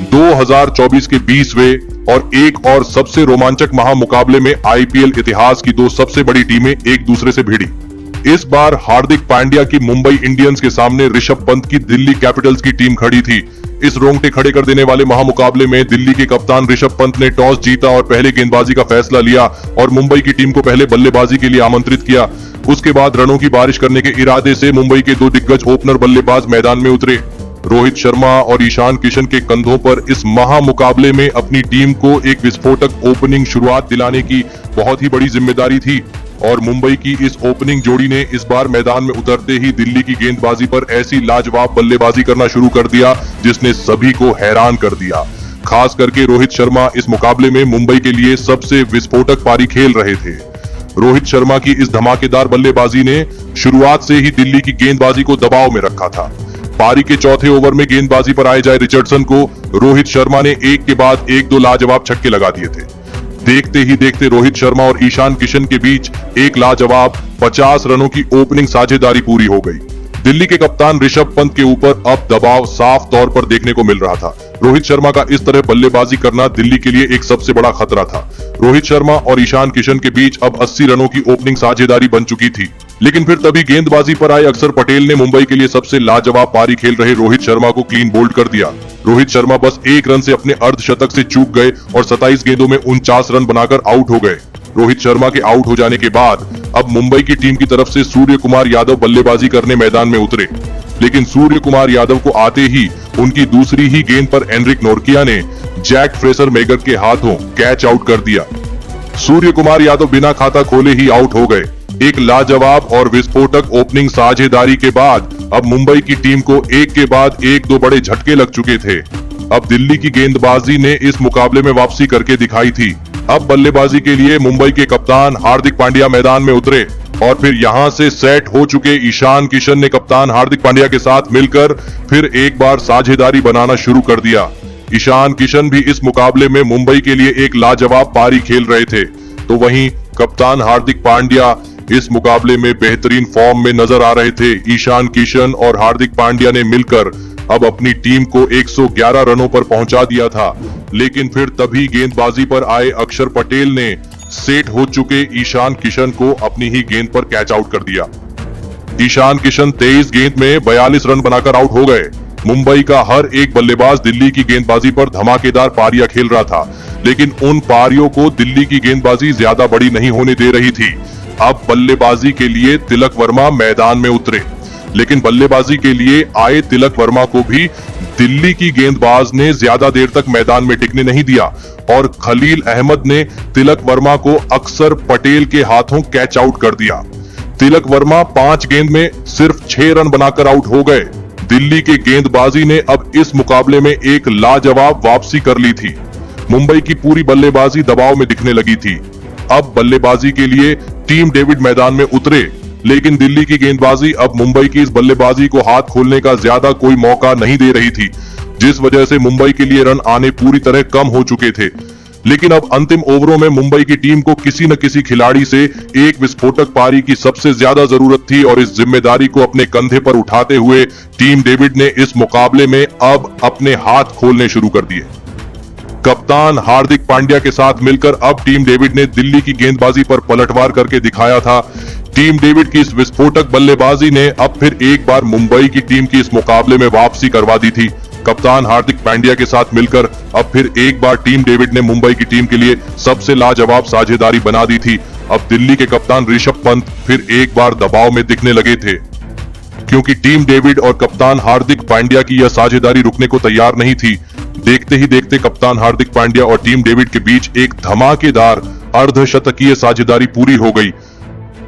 2024 के 20वें और एक और सबसे रोमांचक महामुकाबले में आईपीएल इतिहास की दो सबसे बड़ी टीमें एक दूसरे से भिड़ी। इस बार हार्दिक पांड्या की मुंबई इंडियंस के सामने ऋषभ पंत की दिल्ली कैपिटल्स की टीम खड़ी थी। इस रोंगटे खड़े कर देने वाले महामुकाबले में दिल्ली के कप्तान ऋषभ पंत ने टॉस जीता और पहले गेंदबाजी का फैसला लिया और मुंबई की टीम को पहले बल्लेबाजी के लिए आमंत्रित किया। उसके बाद रनों की बारिश करने के इरादे से मुंबई के दो दिग्गज ओपनर बल्लेबाज मैदान में उतरे। रोहित शर्मा और ईशान किशन के कंधों पर इस महामुकाबले में अपनी टीम को एक विस्फोटक ओपनिंग शुरुआत दिलाने की बहुत ही बड़ी जिम्मेदारी थी और मुंबई की इस ओपनिंग जोड़ी ने इस बार मैदान में उतरते ही दिल्ली की गेंदबाजी पर ऐसी लाजवाब बल्लेबाजी करना शुरू कर दिया जिसने सभी को हैरान कर दिया। खास करके रोहित शर्मा इस मुकाबले में मुंबई के लिए सबसे विस्फोटक पारी खेल रहे थे। रोहित शर्मा की इस धमाकेदार बल्लेबाजी ने शुरुआत से ही दिल्ली की गेंदबाजी को दबाव में रखा था। पारी के चौथे ओवर में गेंदबाजी पर आए जाए रिचर्डसन को रोहित शर्मा ने एक के बाद एक दो लाजवाब छक्के लगा दिए थे। देखते ही देखते रोहित शर्मा और ईशान किशन के बीच एक लाजवाब 50 रनों की ओपनिंग साझेदारी पूरी हो गई। दिल्ली के कप्तान ऋषभ पंत के ऊपर अब दबाव साफ तौर पर देखने को मिल रहा था। रोहित शर्मा का इस तरह बल्लेबाजी करना दिल्ली के लिए एक सबसे बड़ा खतरा था। रोहित शर्मा और ईशान किशन के बीच अब 80 रनों की ओपनिंग साझेदारी बन चुकी थी, लेकिन फिर तभी गेंदबाजी पर आए अक्षर पटेल ने मुंबई के लिए सबसे लाजवाब पारी खेल रहे रोहित शर्मा को क्लीन बोल्ड कर दिया। रोहित शर्मा बस एक रन से अपने अर्धशतक से चूक गए और 27 गेंदों में 49 रन बनाकर आउट हो गए। रोहित शर्मा के आउट हो जाने के बाद अब मुंबई की टीम की तरफ से सूर्य कुमार यादव बल्लेबाजी करने मैदान में उतरे, लेकिन सूर्य कुमार यादव को आते ही उनकी दूसरी ही गेंद पर एनरिक नोरकिया ने जैक फ्रेसर मेगर के हाथों कैच आउट कर दिया। सूर्य कुमार यादव बिना खाता खोले ही आउट हो गए। एक लाजवाब और विस्फोटक ओपनिंग साझेदारी के बाद अब मुंबई की टीम को एक के बाद एक दो बड़े झटके लग चुके थे। अब दिल्ली की गेंदबाजी ने इस मुकाबले में वापसी करके दिखाई थी। अब बल्लेबाजी के लिए मुंबई के कप्तान हार्दिक पांड्या मैदान में उतरे और फिर यहां से सेट हो चुके ईशान किशन ने कप्तान हार्दिक पांड्या के साथ मिलकर फिर एक बार साझेदारी बनाना शुरू कर दिया। ईशान किशन भी इस मुकाबले में मुंबई के लिए एक लाजवाब पारी खेल रहे थे, तो वहीं कप्तान हार्दिक पांड्या इस मुकाबले में बेहतरीन फॉर्म में नजर आ रहे थे। ईशान किशन और हार्दिक पांड्या ने मिलकर अब अपनी टीम को 111 रनों पर पहुंचा दिया था, लेकिन फिर तभी गेंदबाजी पर आए अक्षर पटेल ने सेट हो चुके ईशान किशन को अपनी ही गेंद पर कैच आउट कर दिया। ईशान किशन 23 गेंद में 42 रन बनाकर आउट हो गए। मुंबई का हर एक बल्लेबाज दिल्ली की गेंदबाजी पर धमाकेदार पारियां खेल रहा था, लेकिन उन पारियों को दिल्ली की गेंदबाजी ज्यादा बड़ी नहीं होने दे रही थी। अब बल्लेबाजी के लिए तिलक वर्मा मैदान में उतरे, लेकिन बल्लेबाजी के लिए आए तिलक वर्मा को भी दिल्ली की गेंदबाज ने ज्यादा देर तक मैदान में टिकने नहीं दिया और खलील अहमद ने तिलक वर्मा को अक्षर पटेल के हाथों कैच आउट कर दिया। तिलक वर्मा 5 गेंद में सिर्फ 6 रन बनाकर आउट हो गए। दिल्ली के गेंदबाजी ने अब इस मुकाबले में एक लाजवाब वापसी कर ली थी। मुंबई की पूरी बल्लेबाजी दबाव में दिखने लगी थी। अब बल्लेबाजी के लिए टीम डेविड मैदान में उतरे, लेकिन दिल्ली की गेंदबाजी अब मुंबई की इस बल्लेबाजी को हाथ खोलने का ज्यादा कोई मौका नहीं दे रही थी, जिस वजह से मुंबई के लिए रन आने पूरी तरह कम हो चुके थे। लेकिन अब अंतिम ओवरों में मुंबई की टीम को किसी न किसी खिलाड़ी से एक विस्फोटक पारी की सबसे ज्यादा जरूरत थी और इस जिम्मेदारी को अपने कंधे पर उठाते हुए टीम डेविड ने इस मुकाबले में अब अपने हाथ खोलने शुरू कर दिए। कप्तान हार्दिक पांड्या के साथ मिलकर अब टीम डेविड ने दिल्ली की गेंदबाजी पर पलटवार करके दिखाया था। टीम डेविड की इस विस्फोटक बल्लेबाजी ने अब फिर एक बार मुंबई की टीम की इस मुकाबले में वापसी करवा दी थी। कप्तान हार्दिक पांड्या के साथ मिलकर अब फिर एक बार टीम डेविड ने मुंबई की टीम के लिए सबसे लाजवाब साझेदारी बना दी थी। अब दिल्ली के कप्तान ऋषभ पंत फिर एक बार दबाव में दिखने लगे थे, क्योंकि टीम डेविड और कप्तान हार्दिक पांड्या की यह साझेदारी रुकने को तैयार नहीं थी। देखते ही देखते कप्तान हार्दिक पांड्या और टीम डेविड के बीच एक धमाकेदार अर्धशतकीय साझेदारी पूरी हो गई।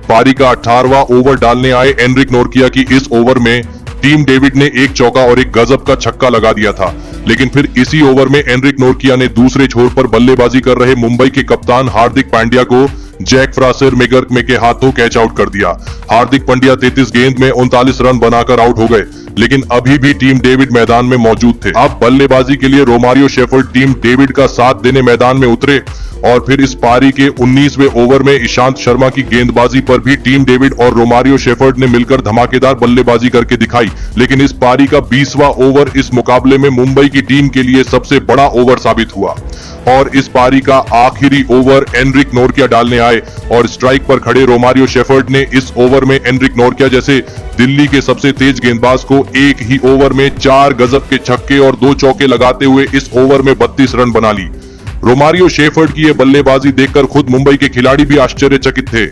पारी का 18वां ओवर डालने आए एनरिक नोरकिया की इस ओवर में टीम डेविड ने एक चौका और एक गजब का छक्का लगा दिया था, लेकिन फिर इसी ओवर में एनरिक नोरकिया ने दूसरे छोर पर बल्लेबाजी कर रहे मुंबई के कप्तान हार्दिक पांड्या को जैक फ्रासेर मेगर के हाथों कैच आउट कर दिया। हार्दिक पांड्या 33 गेंद में 39 रन बनाकर आउट हो गए। लेकिन अभी भी टीम डेविड मैदान में मौजूद थे। अब बल्लेबाजी के लिए रोमारियो शेफर्ड टीम डेविड का साथ देने मैदान में उतरे और फिर इस पारी के 19वें ओवर में ईशांत शर्मा की गेंदबाजी पर भी टीम डेविड और रोमारियो शेफर्ड ने मिलकर धमाकेदार बल्लेबाजी करके दिखाई। लेकिन इस पारी का 20वां ओवर इस मुकाबले में मुंबई की टीम के लिए सबसे बड़ा ओवर साबित हुआ और इस पारी का आखिरी ओवर एनरिक नोरकिया डालने आए और स्ट्राइक पर खड़े रोमारियो शेफर्ड ने इस ओवर में एनरिक नोरकिया जैसे दिल्ली के सबसे तेज गेंदबाज को एक ही ओवर में 4 गजब के छक्के और 2 चौके लगाते हुए इस ओवर में 32 रन बना ली। रोमारियो शेफर्ड की यह बल्लेबाजी देखकर खुद मुंबई के खिलाड़ी भी आश्चर्यचकित थे।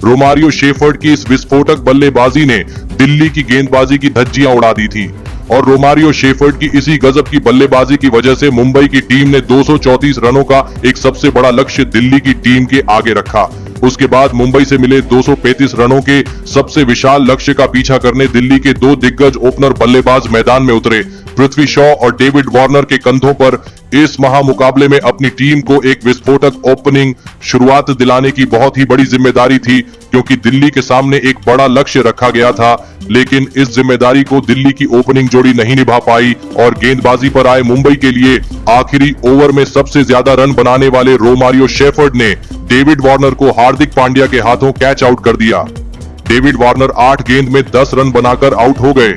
रोमारियो शेफर्ड की इस विस्फोटक बल्लेबाजी ने दिल्ली की गेंदबाजी की धज्जियां उड़ा दी थी और रोमारियो शेफर्ड की इसी गजब की बल्लेबाजी की वजह से मुंबई की टीम ने 234 रनों का एक सबसे बड़ा लक्ष्य दिल्ली की टीम के आगे रखा। उसके बाद मुंबई से मिले 235 रनों के सबसे विशाल लक्ष्य का पीछा करने दिल्ली के 2 दिग्गज ओपनर बल्लेबाज मैदान में उतरे। पृथ्वी शॉ और डेविड वार्नर के कंधों पर इस महामुकाबले में अपनी टीम को एक विस्फोटक ओपनिंग शुरुआत दिलाने की बहुत ही बड़ी जिम्मेदारी थी, क्योंकि दिल्ली के सामने एक बड़ा लक्ष्य रखा गया था। लेकिन इस जिम्मेदारी को दिल्ली की ओपनिंग जोड़ी नहीं निभा पाई और गेंदबाजी पर आए मुंबई के लिए आखिरी ओवर में सबसे ज्यादा रन बनाने वाले रोमारियो शेफर्ड ने डेविड वार्नर को हार्दिक पांड्या के हाथों कैच आउट कर दिया। डेविड वार्नर 8 गेंद में 10 रन बनाकर आउट हो गए।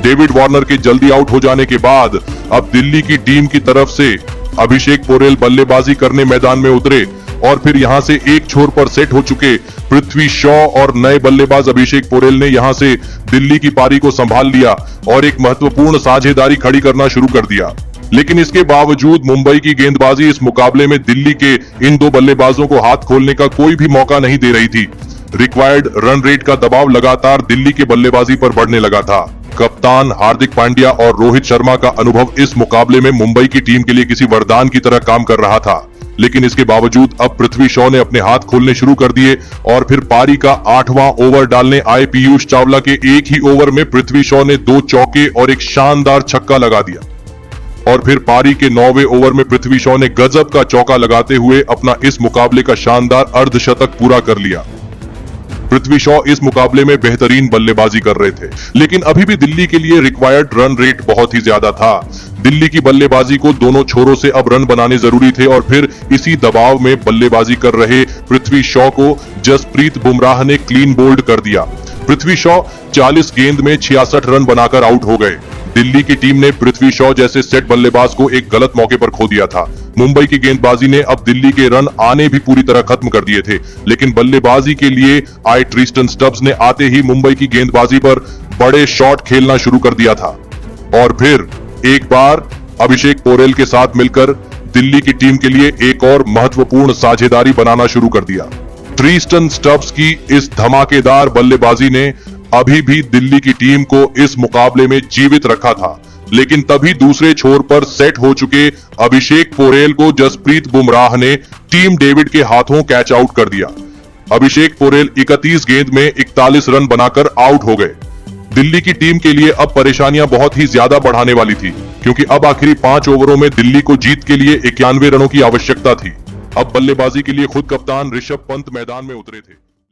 डेविड वार्नर के जल्दी आउट हो जाने के बाद अब दिल्ली की टीम की तरफ से अभिषेक पोरेल बल्लेबाजी करने मैदान में उतरे और फिर यहां से एक छोर पर सेट हो चुके पृथ्वी शॉ और नए बल्लेबाज अभिषेक पोरेल ने यहां से दिल्ली की पारी को संभाल लिया और एक महत्वपूर्ण साझेदारी खड़ी करना शुरू कर दिया। लेकिन इसके बावजूद मुंबई की गेंदबाजी इस मुकाबले में दिल्ली के इन 2 बल्लेबाजों को हाथ खोलने का कोई भी मौका नहीं दे रही थी। रिक्वायर्ड रन रेट का दबाव लगातार दिल्ली के बल्लेबाजी पर बढ़ने लगा था। कप्तान हार्दिक पांड्या और रोहित शर्मा का अनुभव इस मुकाबले में मुंबई की टीम के लिए किसी वरदान की तरह काम कर रहा था। लेकिन इसके बावजूद अब पृथ्वी शॉ ने अपने हाथ खोलने शुरू कर दिए और फिर पारी का 8वां ओवर डालने आए पीयूष चावला के एक ही ओवर में पृथ्वी शॉ ने 2 चौके और एक शानदार छक्का लगा दिया और फिर पारी के 9वें ओवर में पृथ्वी शॉ ने गजब का चौका लगाते हुए अपना इस मुकाबले का शानदार अर्धशतक पूरा कर लिया। पृथ्वी शॉ इस मुकाबले में बेहतरीन बल्लेबाजी कर रहे थे, लेकिन अभी भी दिल्ली के लिए रिक्वायर्ड रन रेट बहुत ही ज्यादा था। दिल्ली की बल्लेबाजी को दोनों छोरों से अब रन बनाने जरूरी थे और फिर इसी दबाव में बल्लेबाजी कर रहे पृथ्वी शॉ को जसप्रीत बुमराह ने क्लीन बोल्ड कर दिया। पृथ्वी शॉ 40 गेंद में 66 रन बनाकर आउट हो गए। दिल्ली की टीम ने पृथ्वी शॉ जैसे सेट बल्लेबाज को एक गलत मौके पर खो दिया था। मुंबई की गेंदबाजी ने अब दिल्ली के रन आने भी पूरी तरह खत्म कर दिए थे, लेकिन बल्लेबाजी के लिए आए ट्रिस्टन स्टब्स ने आते ही मुंबई की गेंदबाजी पर बड़े शॉट खेलना शुरू कर दिया था और फिर एक बार अभिषेक पोरेल के साथ मिलकर दिल्ली की टीम के लिए एक और महत्वपूर्ण साझेदारी बनाना शुरू कर दिया। ट्रिस्टन स्टब्स की इस धमाकेदार बल्लेबाजी ने अभी भी दिल्ली की टीम को इस मुकाबले में जीवित रखा था, लेकिन तभी दूसरे छोर पर सेट हो चुके अभिषेक पोरेल को जसप्रीत बुमराह ने टीम डेविड के हाथों कैच आउट कर दिया। अभिषेक पोरेल 31 गेंद में 41 रन बनाकर आउट हो गए। दिल्ली की टीम के लिए अब परेशानियां बहुत ही ज्यादा बढ़ाने वाली थी, क्योंकि अब आखिरी 5 ओवरों में दिल्ली को जीत के लिए 91 रनों की आवश्यकता थी। अब बल्लेबाजी के लिए खुद कप्तान ऋषभ पंत मैदान में उतरे थे।